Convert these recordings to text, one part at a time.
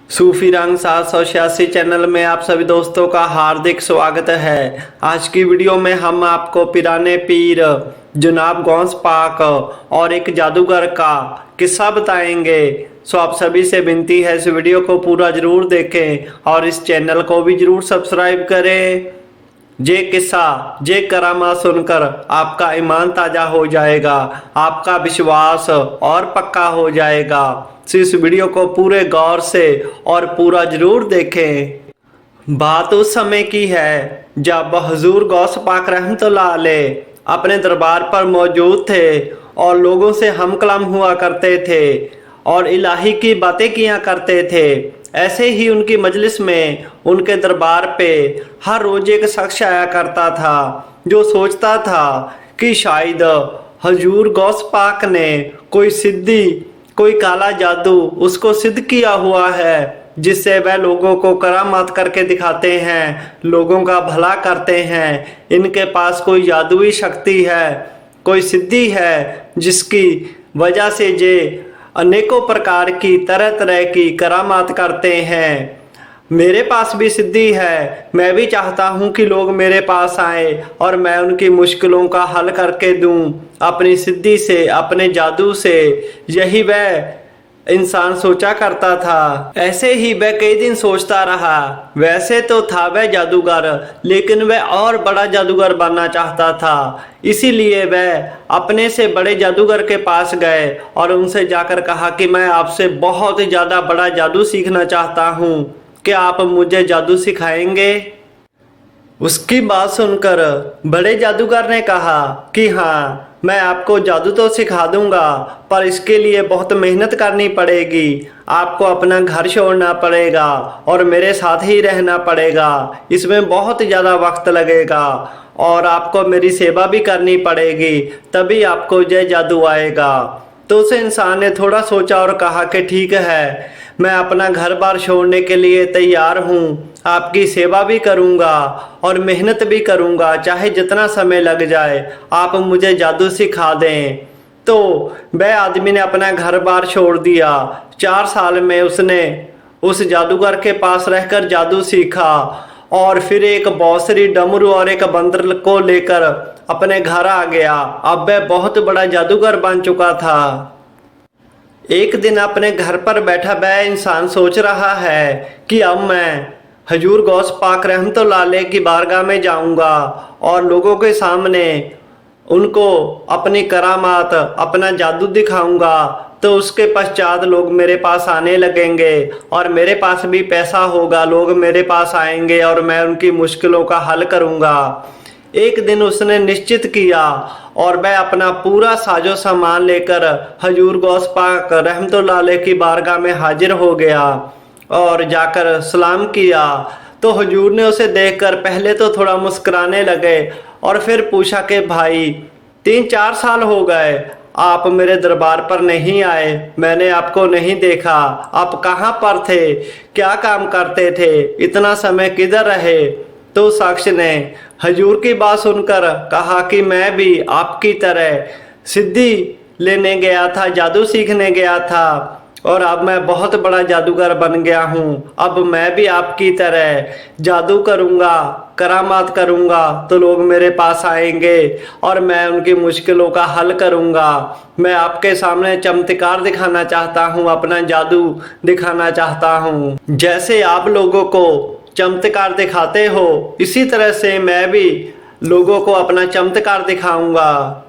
सूफी रंग 786 चैनल में आप सभी दोस्तों का हार्दिक स्वागत है। आज की वीडियो में हम आपको पिराने पीर जनाब गौस पाक और एक जादूगर का किस्सा बताएंगे। सो आप सभी से विनती है इस वीडियो को पूरा जरूर देखें और इस चैनल को भी जरूर सब्सक्राइब करें। ये किस्सा ये करामा सुनकर आपका ईमान ताजा हो जाएगा, आपका विश्वास और पक्का हो जाएगा। तो इस वीडियो को पूरे गौर से और पूरा जरूर देखें। बात उस समय की है जब हुजूर गौस पाक रहमतुल्लाह अलैह अपने दरबार पर मौजूद थे और लोगों से हम कलाम हुआ करते थे और इलाही की बातें किया करते थे। ऐसे ही उनकी मजलिस में उनके दरबार पे हर रोज एक शख्स आया करता था जो सोचता था कि शायद हुजूर गौस पाक ने कोई सिद्धि, कोई काला जादू उसको सिद्ध किया हुआ है जिससे वह लोगों को करामात करके दिखाते हैं, लोगों का भला करते हैं। इनके पास कोई जादुई शक्ति है, कोई सिद्धि है जिसकी वजह से ये अनेकों प्रकार की तरह तरह की करामात करते हैं। मेरे पास भी सिद्धि है, मैं भी चाहता हूँ कि लोग मेरे पास आए और मैं उनकी मुश्किलों का हल करके दूँ अपनी सिद्धि से, अपने जादू से। यही वह इंसान सोचा करता था। ऐसे ही वह कई दिन सोचता रहा। वैसे तो था वह जादूगर, लेकिन वह और बड़ा जादूगर बनना चाहता था। इसीलिए वह अपने से बड़े जादूगर के पास गए और उनसे जाकर कहा कि मैं आपसे बहुत ज़्यादा बड़ा जादू सीखना चाहता हूँ, क्या आप मुझे जादू सिखाएंगे? उसकी बात सुनकर बड़े जादूगर ने कहा कि हाँ, मैं आपको जादू तो सिखा दूंगा, पर इसके लिए बहुत मेहनत करनी पड़ेगी। आपको अपना घर छोड़ना पड़ेगा और मेरे साथ ही रहना पड़ेगा। इसमें बहुत ज़्यादा वक्त लगेगा और आपको मेरी सेवा भी करनी पड़ेगी, तभी आपको यह जादू आएगा। तो उस इंसान ने थोड़ा सोचा और कहा कि ठीक है, मैं अपना घर बार छोड़ने के लिए तैयार हूँ, आपकी सेवा भी करूँगा और मेहनत भी करूँगा, चाहे जितना समय लग जाए, आप मुझे जादू सिखा दें। तो वह आदमी ने अपना घर बार छोड़ दिया। 4 साल में उसने उस जादूगर के पास रहकर जादू सीखा और फिर एक बांसुरी, डमरू और एक बंदर को लेकर अपने घर आ गया। अब वह बहुत बड़ा जादूगर बन चुका था। एक दिन अपने घर पर बैठा वह इंसान सोच रहा है कि अब मैं हजूर गौस पाक रहमतुल्लाह अलैह की बारगाह में जाऊंगा और लोगों के सामने उनको अपनी करामात, अपना जादू दिखाऊंगा। तो उसके पश्चात लोग मेरे पास आने लगेंगे और मेरे पास भी पैसा होगा, लोग मेरे पास आएंगे और मैं उनकी मुश्किलों का हल करूंगा। एक दिन उसने निश्चित किया और वह अपना पूरा साजो सामान लेकर हजूर गौस पाक रहमतुल्लाह अलैह की बारगाह में हाजिर हो गया और जाकर सलाम किया। तो हजूर ने उसे देखकर पहले तो थोड़ा मुस्कुराने लगे और फिर पूछा कि भाई, 3-4 साल हो गए, आप मेरे दरबार पर नहीं आए, मैंने आपको नहीं देखा, आप कहाँ पर थे, क्या काम करते थे, इतना समय किधर रहे? तो शख्स ने हजूर की बात सुनकर कहा कि मैं भी आपकी तरह सिद्धि लेने गया था, जादू सीखने गया था और अब मैं बहुत बड़ा जादूगर बन गया हूँ। अब मैं भी आपकी तरह जादू करूँगा, करामात करूँगा, तो लोग मेरे पास आएंगे और मैं उनकी मुश्किलों का हल करूँगा। मैं आपके सामने चमत्कार दिखाना चाहता हूँ, अपना जादू दिखाना चाहता हूँ। जैसे आप लोगों को चमत्कार दिखाते हो, इसी तरह से मैं भी लोगों को अपना चमत्कार दिखाऊंगा।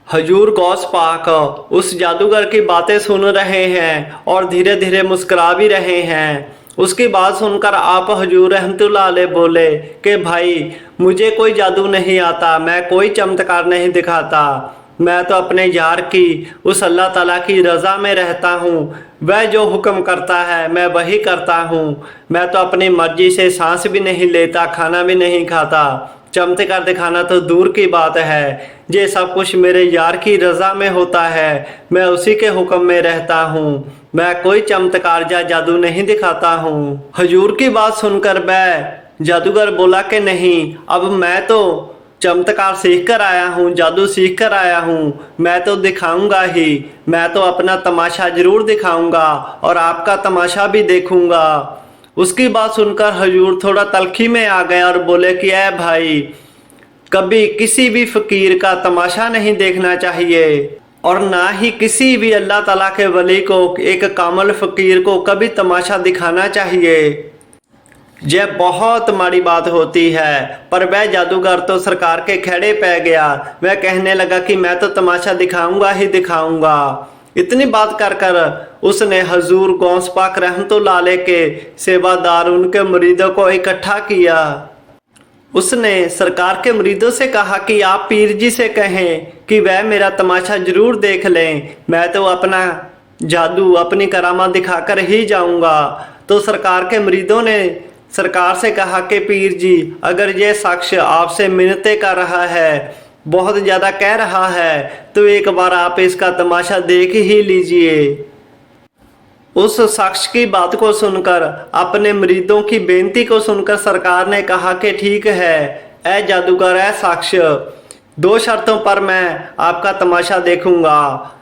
हजूर गौस पाक उस जादूगर की बातें सुन रहे हैं और धीरे धीरे मुस्कुरा भी रहे हैं। उसकी बात सुनकर आप हजूर रहमतुल्लाह अलैह बोले कि भाई, मुझे कोई जादू नहीं आता, मैं कोई चमत्कार नहीं दिखाता, मैं तो अपने यार की, उस अल्लाह ताला की रज़ा में रहता हूँ। वह जो हुक्म करता है मैं वही करता हूँ। मैं तो अपनी मर्जी से सांस भी नहीं लेता, खाना भी नहीं खाता। चमत्कार दिखाना तो दूर की बात है, ये सब कुछ मेरे यार की रज़ा में होता है, मैं उसी के हुक्म में रहता हूँ। मैं कोई चमत्कार या जादू नहीं दिखाता हूँ। हजूर की बात सुनकर वह जादूगर बोला कि नहीं, अब मैं तो चमत्कार सीख कर आया हूँ, जादू सीख कर आया हूँ, मैं तो दिखाऊंगा ही, मैं तो अपना तमाशा जरूर दिखाऊंगा और आपका तमाशा भी देखूंगा। उसकी बात सुनकर हजूर थोड़ा तलखी में आ गए और बोले कि ऐ भाई, कभी किसी भी फकीर का तमाशा नहीं देखना चाहिए और ना ही किसी भी अल्लाह ताला के वली को, एक कामल फकीर को कभी तमाशा दिखाना चाहिए। यह बहुत माड़ी बात होती है। पर वह जादूगर तो सरकार के खेड़े पै गया। वह कहने लगा कि मैं तो तमाशा दिखाऊंगा ही दिखाऊंगा। इतनी बात कर कर उसने हजूर गौस पाक रहमतुल्लाह अलैह के सेवादार, उनके मुरीदों को इकट्ठा किया। उसने सरकार के मुरीदों से कहा कि आप पीर जी से कहें कि वह मेरा तमाशा जरूर देख लें, मैं तो अपना जादू, अपनी करामात दिखाकर ही जाऊंगा। तो सरकार के मुरीदों ने सरकार से कहा कि पीर जी, अगर यह शख्स आपसे मिन्नतें कर रहा है, बहुत ज़्यादा कह रहा है, तो एक बार आप इसका तमाशा देख ही लीजिए। उस शख्स की बात को सुनकर, अपने मुरीदों की बेनती को सुनकर सरकार ने कहा कि ठीक है, ऐ जादूगर, ऐ शख्स, 2 शर्तों पर मैं आपका तमाशा देखूंगा।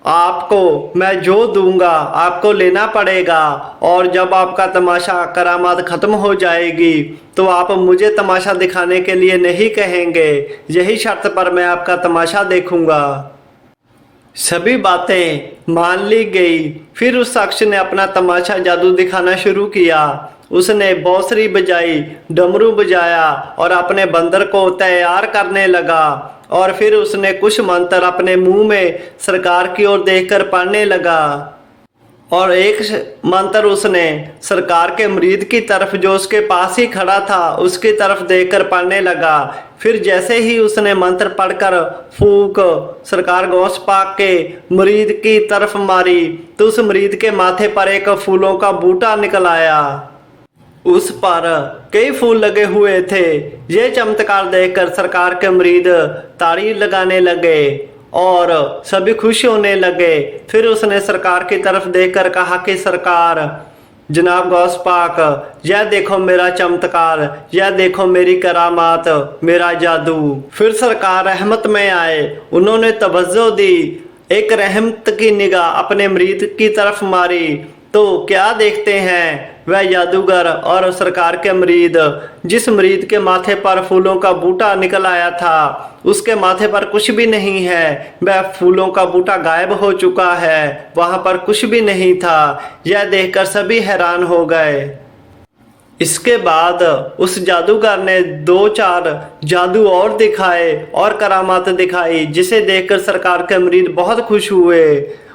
आपको मैं जो दूंगा आपको लेना पड़ेगा, और जब आपका तमाशा करामात खत्म हो जाएगी तो आप मुझे तमाशा दिखाने के लिए नहीं कहेंगे। यही शर्त पर मैं आपका तमाशा देखूंगा। सभी बातें मान ली गई। फिर उस शख्स ने अपना तमाशा जादू दिखाना शुरू किया। उसने बांसुरी बजाई, डमरू बजाया और अपने बंदर को तैयार करने लगा। और फिर उसने कुछ मंत्र अपने मुंह में सरकार की ओर देखकर पढ़ने लगा, और एक मंत्र उसने सरकार के मुरीद की तरफ, जो उसके पास ही खड़ा था, उसकी तरफ देखकर पढ़ने लगा। फिर जैसे ही उसने मंत्र पढ़कर फूंक सरकार गौस पाक के मुरीद की तरफ मारी, तो उस मुरीद के माथे पर एक फूलों का बूटा निकल आया। उस पर कई फूल लगे हुए थे। ये चमत्कार देखकर सरकार के मुरीद ताड़ी लगाने लगे और सभी खुश होने लगे। फिर उसने सरकार की तरफ देखकर कहा कि सरकार, जनाब गौस पाक, यह देखो मेरा चमत्कार, यह देखो मेरी करामात, मेरा जादू। फिर सरकार रहमत में आए। उन्होंने तवज्जो दी, एक रहमत की निगाह अपने मुरीद की तरफ मारी, तो क्या देखते हैं, वह जादूगर और सरकार के मुरीद, जिस मुरीद के माथे पर फूलों का बूटा निकल आया था, उसके माथे पर कुछ भी नहीं है। वह फूलों का बूटा गायब हो चुका है, वहां पर कुछ भी नहीं था। यह देखकर सभी हैरान हो गए। इसके बाद उस जादूगर ने 2-4 जादू और दिखाए और करामात दिखाई, जिसे देखकर सरकार के मुरीद बहुत खुश हुए।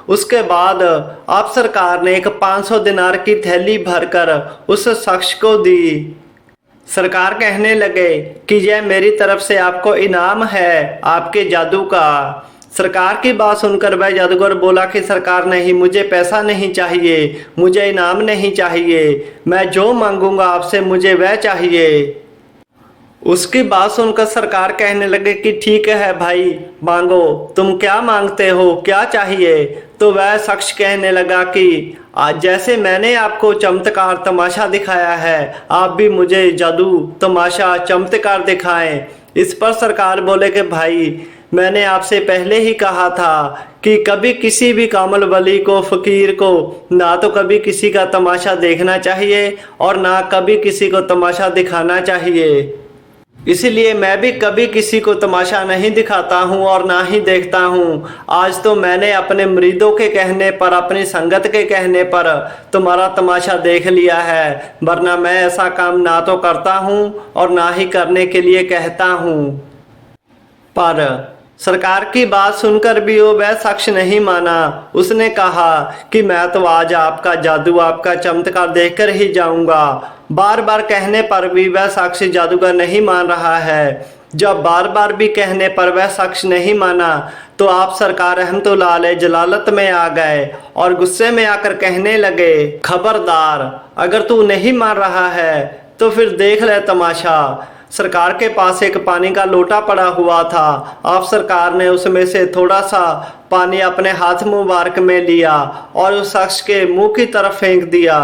उसके बाद आप सरकार ने एक 500 दिनार की थैली भरकर उस शख्स को दी। सरकार कहने लगे कि यह मेरी तरफ से आपको इनाम है आपके जादू का। सरकार की बात सुनकर वह जादूगर बोला कि सरकार नहीं, मुझे पैसा नहीं चाहिए, मुझे इनाम नहीं चाहिए, मैं जो मांगूंगा आपसे मुझे वह चाहिए। उसकी बात सुनकर सरकार कहने लगे कि ठीक है भाई, मांगो, तुम क्या मांगते हो, क्या चाहिए। तो वह शख्स कहने लगा कि आज जैसे मैंने आपको चमत्कार तमाशा दिखाया है, आप भी मुझे जादू तमाशा चमत्कार दिखाएं। इस पर सरकार बोले कि भाई, मैंने आपसे पहले ही कहा था कि कभी किसी भी कामल वली को, फकीर को, ना तो कभी किसी का तमाशा देखना चाहिए और ना कभी किसी को तमाशा दिखाना चाहिए। इसलिए मैं भी कभी किसी को तमाशा नहीं दिखाता हूँ और ना ही देखता हूँ। आज तो मैंने अपने मुरीदों के कहने पर, अपनी संगत के कहने पर तुम्हारा तमाशा देख लिया है, वरना मैं ऐसा काम ना तो करता हूँ और ना ही करने के लिए कहता हूँ। पर सरकार की बात सुनकर भी वो वह शख्स नहीं माना। उसने कहा कि मैं तो आज आपका जादू, आपका चमत्कार देखकर ही जाऊंगा। बार बार कहने पर भी वह शख्स जादूगर नहीं मान रहा है। जब बार बार भी कहने पर वह शख्स नहीं माना, तो आप सरकार रहमतुल्लाह अलैह जलालत में आ गए और गुस्से में आकर कहने लगे, खबरदार, अगर तू नहीं मान रहा है तो फिर देख ले तमाशा। सरकार के पास एक पानी का लोटा पड़ा हुआ था। आप सरकार ने उसमें से थोड़ा सा पानी अपने हाथ मुबारक में लिया और उस शख्स के मुंह की तरफ फेंक दिया।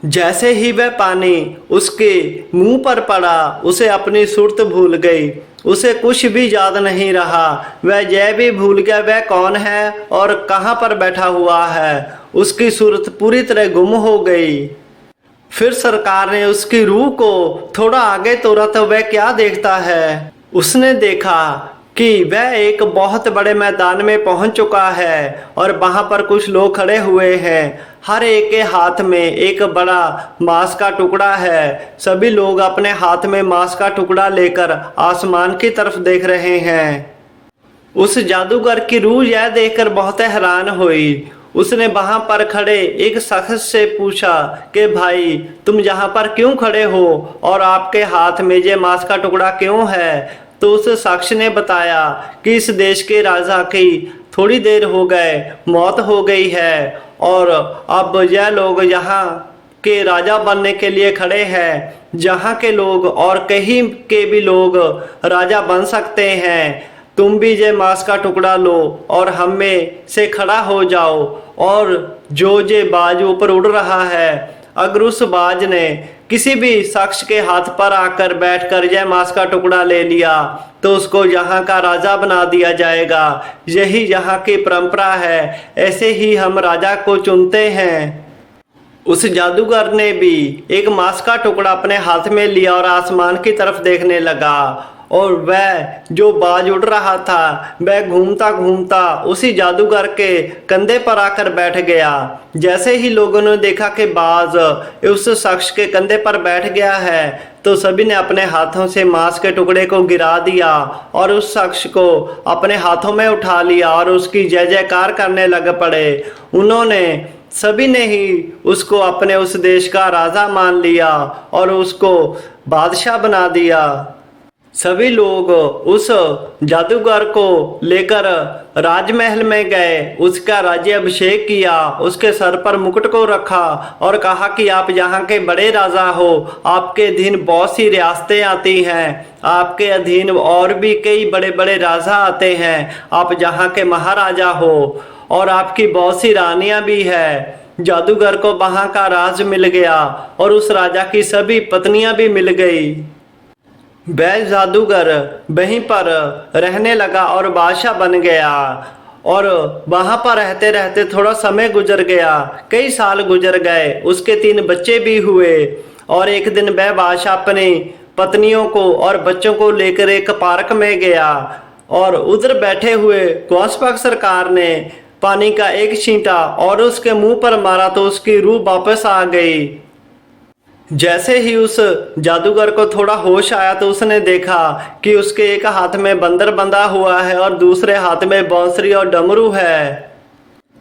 जैसे ही वह पानी उसके मुंह पर पड़ा उसे अपनी सुर्त भूल गई। उसे कुछ भी याद नहीं रहा। वह यह भी भूल गया वह कौन है और कहाँ पर बैठा हुआ है। उसकी सूरत पूरी तरह गुम हो गई। फिर सरकार ने उसकी रूह को थोड़ा आगे तोड़ा तो वह क्या देखता है। उसने देखा कि वह एक बहुत बड़े मैदान में पहुंच चुका है और वहां पर कुछ लोग खड़े हुए हैं। हर एक के हाथ में एक बड़ा मांस का टुकड़ा है। सभी लोग अपने हाथ में मांस का टुकड़ा लेकर आसमान की तरफ देख रहे हैं। उस जादूगर की रूह यह देखकर बहुत हैरान हुई। उसने वहां पर खड़े एक शख्स से पूछा कि भाई तुम यहाँ पर क्यों खड़े हो और आपके हाथ में ये मांस का टुकड़ा क्यों है। तो उस शख्स ने बताया कि इस देश के राजा की थोड़ी देर हो गए मौत हो गई है और अब यह लोग यहाँ के राजा बनने के लिए खड़े हैं। जहाँ के लोग और कहीं के भी लोग राजा बन सकते हैं। तुम भी ये मांस का टुकड़ा लो और हम में से खड़ा हो जाओ और जो ये बाज ऊपर उड़ रहा है अगर उस बाज ने किसी भी शख्स के हाथ पर आकर बैठकर यह मांस का टुकड़ा ले लिया तो उसको यहाँ का राजा बना दिया जाएगा। यही यहाँ की परंपरा है। ऐसे ही हम राजा को चुनते हैं। उस जादूगर ने भी एक मांस का टुकड़ा अपने हाथ में लिया और आसमान की तरफ देखने लगा और वह जो बाज उड़ रहा था वह घूमता घूमता उसी जादूगर के कंधे पर आकर बैठ गया। जैसे ही लोगों ने देखा कि बाज उस शख्स के कंधे पर बैठ गया है तो सभी ने अपने हाथों से मांस के टुकड़े को गिरा दिया और उस शख्स को अपने हाथों में उठा लिया और उसकी जय जयकार करने लग पड़े। उन्होंने सभी ने ही उसको अपने उस देश का राजा मान लिया और उसको बादशाह बना दिया। सभी लोग उस जादूगर को लेकर राजमहल में गए। उसका राज्य अभिषेक किया। उसके सर पर मुकुट को रखा और कहा कि आप यहाँ के बड़े राजा हो। आपके अधीन बहुत सी रियासतें आती हैं। आपके अधीन और भी कई बड़े बड़े राजा आते हैं। आप यहाँ के महाराजा हो और आपकी बहुत सी रानियां भी है। जादूगर को वहाँ का राज मिल गया और उस राजा की सभी पत्नियां भी मिल गई। वह जादूगर वहीं पर रहने लगा और बादशाह बन गया और वहां पर रहते रहते थोड़ा समय गुजर गया। कई साल गुजर गए। उसके 3 बच्चे भी हुए और एक दिन वह बादशाह अपनी पत्नियों को और बच्चों को लेकर एक पार्क में गया और उधर बैठे हुए गौसपाक सरकार ने पानी का एक छींटा और उसके मुंह पर मारा तो उसकी रूह वापस आ गई। जैसे ही उस जादूगर को थोड़ा होश आया तो उसने देखा कि उसके एक हाथ में बंदर बंधा हुआ है और दूसरे हाथ में बांसुरी और डमरू है।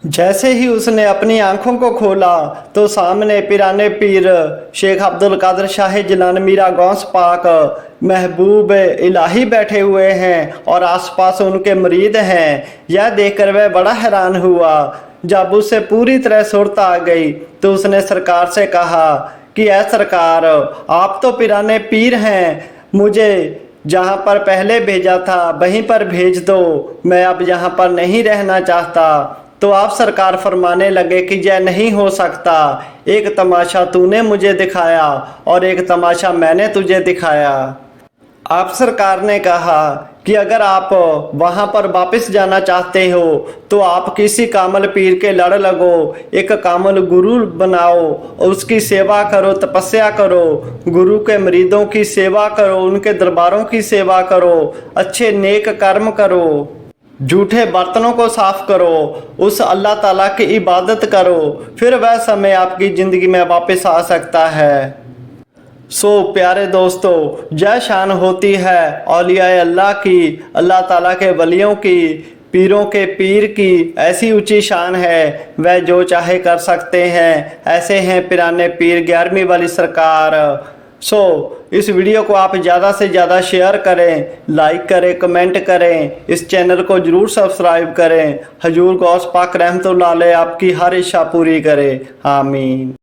जैसे ही उसने अपनी आंखों को खोला तो सामने पिराने पीर शेख अब्दुल कादिर शाह जिलानी मीरा गौस पाक महबूब इलाही बैठे हुए हैं और आसपास उनके मुरीद हैं। यह देखकर वह बड़ा हैरान हुआ। जब उसे पूरी तरह सुरत आ गई तो उसने सरकार से कहा कि ऐ सरकार, आप तो पिराने पीर हैं। मुझे जहाँ पर पहले भेजा था वहीं पर भेज दो। मैं अब यहाँ पर नहीं रहना चाहता। तो आप सरकार फरमाने लगे कि यह नहीं हो सकता। एक तमाशा तूने मुझे दिखाया और एक तमाशा मैंने तुझे दिखाया। आप सरकार ने कहा कि अगर आप वहां पर वापस जाना चाहते हो तो आप किसी कामल पीर के लड़ लगो, एक कामल गुरु बनाओ, उसकी सेवा करो, तपस्या करो, गुरु के मरीदों की सेवा करो, उनके दरबारों की सेवा करो, अच्छे नेक कर्म करो, झूठे बर्तनों को साफ करो, उस अल्लाह ताला की इबादत करो। फिर वह समय आपकी ज़िंदगी में वापस आ सकता है। सो प्यारे दोस्तों, जय शान होती है औलिया अल्लाह की, अल्लाह ताला के वलियों की, पीरों के पीर की ऐसी ऊंची शान है। वह जो चाहे कर सकते हैं। ऐसे हैं पिराने पीर 11वीं वाली सरकार। सो इस वीडियो को आप ज़्यादा से ज़्यादा शेयर करें, लाइक करें, कमेंट करें, इस चैनल को ज़रूर सब्सक्राइब करें। हजूर गौस पाक रहमतुल्लाह अलैह आपकी हर इच्छा पूरी करे। आमीन।